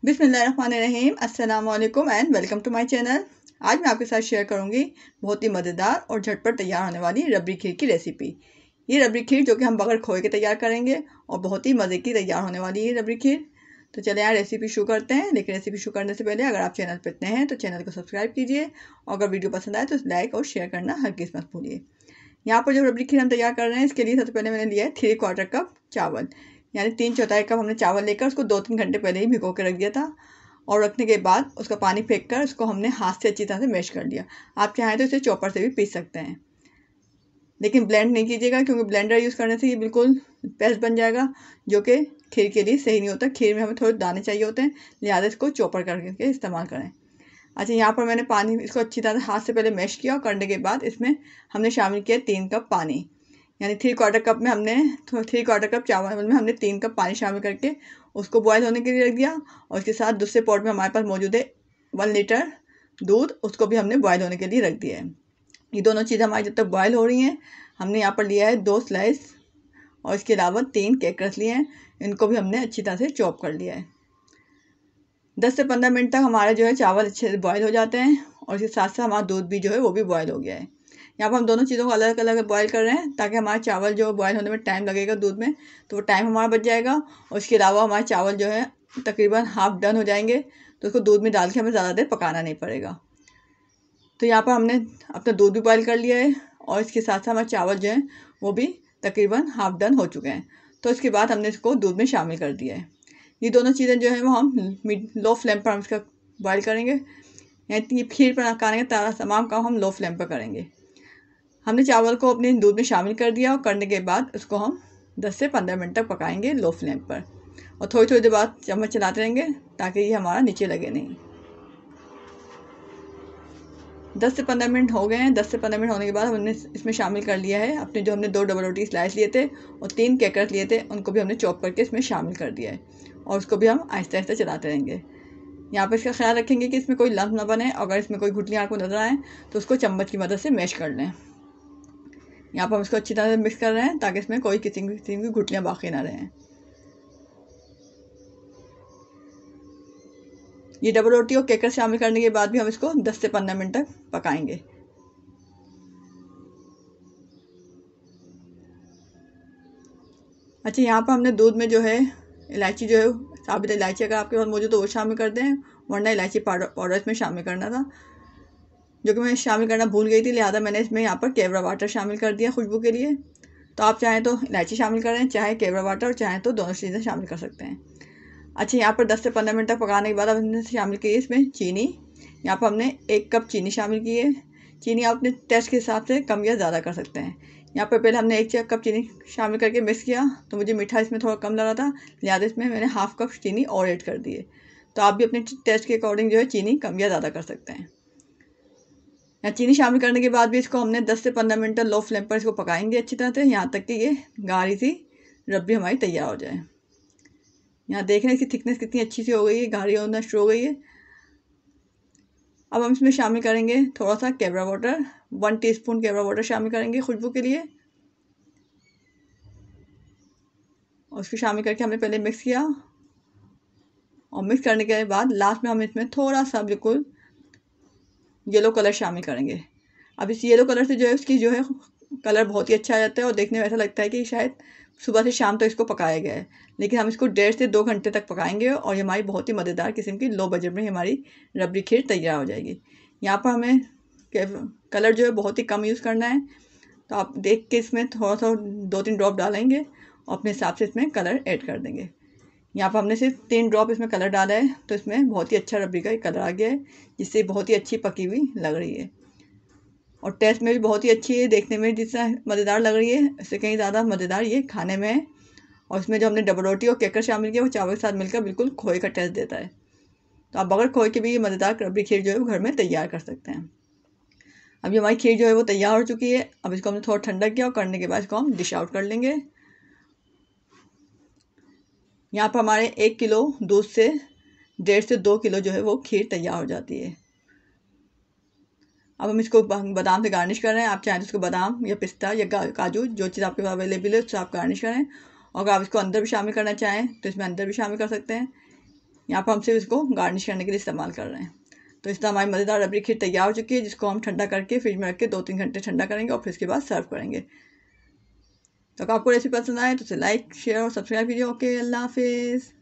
बिस्मिल्लाहिर्रहमानिर्रहीम, अस्सलाम वालेकुम and welcome to my channel. आज मैं आपके साथ शेयर करूंगी बहुत ही मज़ेदार और झटपट तैयार होने वाली रबड़ी खीर की रेसिपी। ये रबड़ी खीर जो कि हम बगैर खोए के तैयार करेंगे और बहुत ही मज़े की तैयार होने वाली है रबड़ी खीर। तो चले यार रेसिपी शुरू करते हैं। लेकिन रेसिपी शुरू करने से पहले अगर आप चैनल पर नए हैं तो चैनल को सब्सक्राइब कीजिए और अगर वीडियो पसंद आए तो लाइक और शेयर करना हरगिज़ मत भूलिए। यहाँ पर जो रबड़ी खीर हम तैयार कर रहे हैं इसके लिए सबसे पहले मैंने लिया है 3/4 कप चावल, यानी 3/4 कप हमने चावल लेकर उसको 2-3 घंटे पहले ही भिगो के रख दिया था। और रखने के बाद उसका पानी फेंक कर उसको हमने हाथ से अच्छी तरह से मैश कर लिया। आप चाहें तो इसे चॉपर से भी पीस सकते हैं, लेकिन ब्लेंड नहीं कीजिएगा क्योंकि ब्लेंडर यूज़ करने से ये बिल्कुल पेस्ट बन जाएगा, जो कि खीर के लिए सही नहीं होता। खीर में हमें थोड़े दाने चाहिए होते हैं, लिहाजा इसको चॉपर करके इस्तेमाल करें। अच्छा, यहाँ पर मैंने पानी इसको अच्छी तरह से हाथ से पहले मैश किया और करने के बाद इसमें हमने शामिल किया 3 कप पानी, यानी 3/4 कप में हमने 3/4 कप चावल में हमने 3 कप पानी शामिल करके उसको बॉयल होने के लिए रख दिया। और उसके साथ दूसरे पॉट में हमारे पास मौजूद है 1 लीटर दूध, उसको भी हमने बॉयल होने के लिए रख दिया है। ये दोनों चीज़ें हमारी जब तक बॉयल हो रही हैं, हमने यहाँ पर लिया है 2 स्लाइस और इसके अलावा 3 कैकरस लिए हैं, इनको भी हमने अच्छी तरह से चॉप कर लिया है। 10 से 15 मिनट तक हमारे जो है चावल अच्छे से बॉयल हो जाते हैं और इसके साथ साथ हमारा दूध भी जो है वो भी बॉयल हो गया है। यहाँ पर हम दोनों चीज़ों को अलग अलग बॉयल कर रहे हैं ताकि हमारे चावल जो बॉयल होने में टाइम लगेगा दूध में, तो वो टाइम हमारा बच जाएगा। और इसके अलावा हमारे चावल जो है तकरीबन हाफ डन हो जाएंगे, तो उसको दूध में डाल के हमें ज़्यादा देर पकाना नहीं पड़ेगा। तो यहाँ पर हमने अपना दूध भी बॉयल कर लिया है और इसके साथ साथ हमारे चावल जो हैं वो भी तकरीबन हाफ डन हो चुके हैं। तो इसके बाद हमने इसको दूध में शामिल कर दिया है। ये दोनों चीज़ें जो है वो हम लो फ्लेम पर हम इसका बॉयल करेंगे, यानी खीर पकाने का तमाम काम हम लो फ्लेम पर करेंगे। हमने चावल को अपने दूध में शामिल कर दिया और करने के बाद उसको हम 10 से 15 मिनट तक पकाएंगे लो फ्लेम पर, और थोड़ी थोड़ी देर बाद चम्मच चलाते रहेंगे ताकि ये हमारा नीचे लगे नहीं। 10 से 15 मिनट हो गए हैं। 10 से 15 मिनट होने के बाद हमने इसमें शामिल कर लिया है अपने जो हमने 2 डबल रोटी स्लाइस लिए थे और 3 कैकर्स लिए थे, उनको भी हमने चॉप करके इसमें शामिल कर दिया है और उसको भी हम आहिस्ता आहिस्ता चलाते रहेंगे। यहाँ पर इसका ख्याल रखेंगे कि इसमें कोई लम्प ना बने, अगर इसमें कोई गुठलियाँ आपको नजर आए तो उसको चम्मच की मदद से मैश कर लें। यहाँ पर हम इसको अच्छी तरह से मिक्स कर रहे हैं ताकि इसमें कोई किस्म की गुठलियाँ बाकी ना रहें। ये डबल रोटी और केकर शामिल करने के बाद भी हम इसको 10 से 15 मिनट तक पकाएंगे। अच्छा, यहाँ पर हमने दूध में जो है इलायची जो है साबित इलायची अगर आपके पास मौजूद तो वो शामिल कर दें, वरना इलायची पाउडर इसमें शामिल करना था, जो कि मैं शामिल करना भूल गई थी, लिहाजा मैंने इसमें यहाँ पर केवड़ा वाटर शामिल कर दिया खुशबू के लिए। तो आप चाहें तो इलायची शामिल करें, चाहे केवड़ा वाटर, और चाहें तो दोनों चीज़ें शामिल कर सकते हैं। अच्छा, यहाँ पर 10 से 15 मिनट तक पकाने के बाद हमने शामिल की है इसमें चीनी। यहाँ पर हमने 1 कप चीनी शामिल की है। चीनी आप अपने टेस्ट के हिसाब से कम या ज़्यादा कर सकते हैं। यहाँ पर पहले हमने 1 कप चीनी शामिल करके मिक्स किया तो मुझे मीठा इसमें थोड़ा कम लगा था, लिहाजा इसमें मैंने हाफ कप चीनी और ऐड कर दिए। तो आप भी अपने टेस्ट के अकॉर्डिंग जो है चीनी कम या ज़्यादा कर सकते हैं। यहाँ चीनी शामिल करने के बाद भी इसको हमने 10 से 15 मिनट लो फ्लेम पर इसको पकाएंगे अच्छी तरह से, यहाँ तक कि ये गाढ़ी सी रबड़ी हमारी तैयार हो जाए। यहाँ देख रहे हैं इसकी थिकनेस कितनी अच्छी सी हो गई है, गाढ़ी होना शुरू हो गई है। अब हम इसमें शामिल करेंगे थोड़ा सा केवड़ा वाटर, 1 टीस्पून केवड़ा वाटर शामिल करेंगे खुशबू के लिए। और उसको शामिल करके हमने पहले मिक्स किया और मिक्स करने के बाद लास्ट में हम इसमें थोड़ा सा बिल्कुल येलो कलर शामिल करेंगे। अब इस येलो कलर से जो है उसकी जो है कलर बहुत ही अच्छा आ जाता है और देखने में ऐसा लगता है कि शायद सुबह से शाम तक इसको पकाया गया है, लेकिन हम इसको 1.5 से 2 घंटे तक पकाएंगे और ये हमारी बहुत ही मज़ेदार किस्म की लो बजट में हमारी रबड़ी खीर तैयार हो जाएगी। यहाँ पर हमें कलर जो है बहुत ही कम यूज़ करना है, तो आप देख के इसमें थोड़ा सा 2-3 ड्रॉप डालेंगे और अपने हिसाब से इसमें कलर ऐड कर देंगे। यहाँ पर हमने सिर्फ 3 ड्रॉप इसमें कलर डाला है, तो इसमें बहुत ही अच्छा रबड़ी का कलर आ गया है, जिससे बहुत ही अच्छी पकी हुई लग रही है और टेस्ट में भी बहुत ही अच्छी है। देखने में जितना मज़ेदार लग रही है इससे कहीं ज़्यादा मज़ेदार ये खाने में है। और इसमें जो हमने डबल रोटी और केकर शामिल किया वो चावल के साथ मिलकर बिल्कुल खोए का टेस्ट देता है। तो आप बगैर खोए के भी ये मज़ेदार रबड़ी खीर जो है वो घर में तैयार कर सकते हैं। अभी हमारी खीर जो है वो तैयार हो चुकी है। अब इसको हमने थोड़ा ठंडा किया और करने के बाद इसको हम डिश आउट कर लेंगे। यहाँ पर हमारे 1 किलो दूध से 1.5 से 2 किलो जो है वो खीर तैयार हो जाती है। अब हम इसको बादाम से गार्निश कर रहे हैं। आप चाहें तो इसको बादाम या पिस्ता या काजू, जो चीज़ आपके पास अवेलेबल है उससे आप गार्निश करें। और अगर आप इसको अंदर भी शामिल करना चाहें तो इसमें अंदर भी शामिल कर सकते हैं। यहाँ पर हम सिर्फ इसको गार्निश करने के लिए इस्तेमाल कर रहे हैं। तो इस तरह हमारी मज़ेदार रबड़ी खीर तैयार हो चुकी है, जिसको हम ठंडा करके फ्रिज में रख के 2-3 घंटे ठंडा करेंगे और फिर इसके बाद सर्व करेंगे। तो अगर आपको रेसिपी पसंद आए तो इसे लाइक, शेयर और सब्सक्राइब कीजिए। ओके, अल्लाह हाफिज़।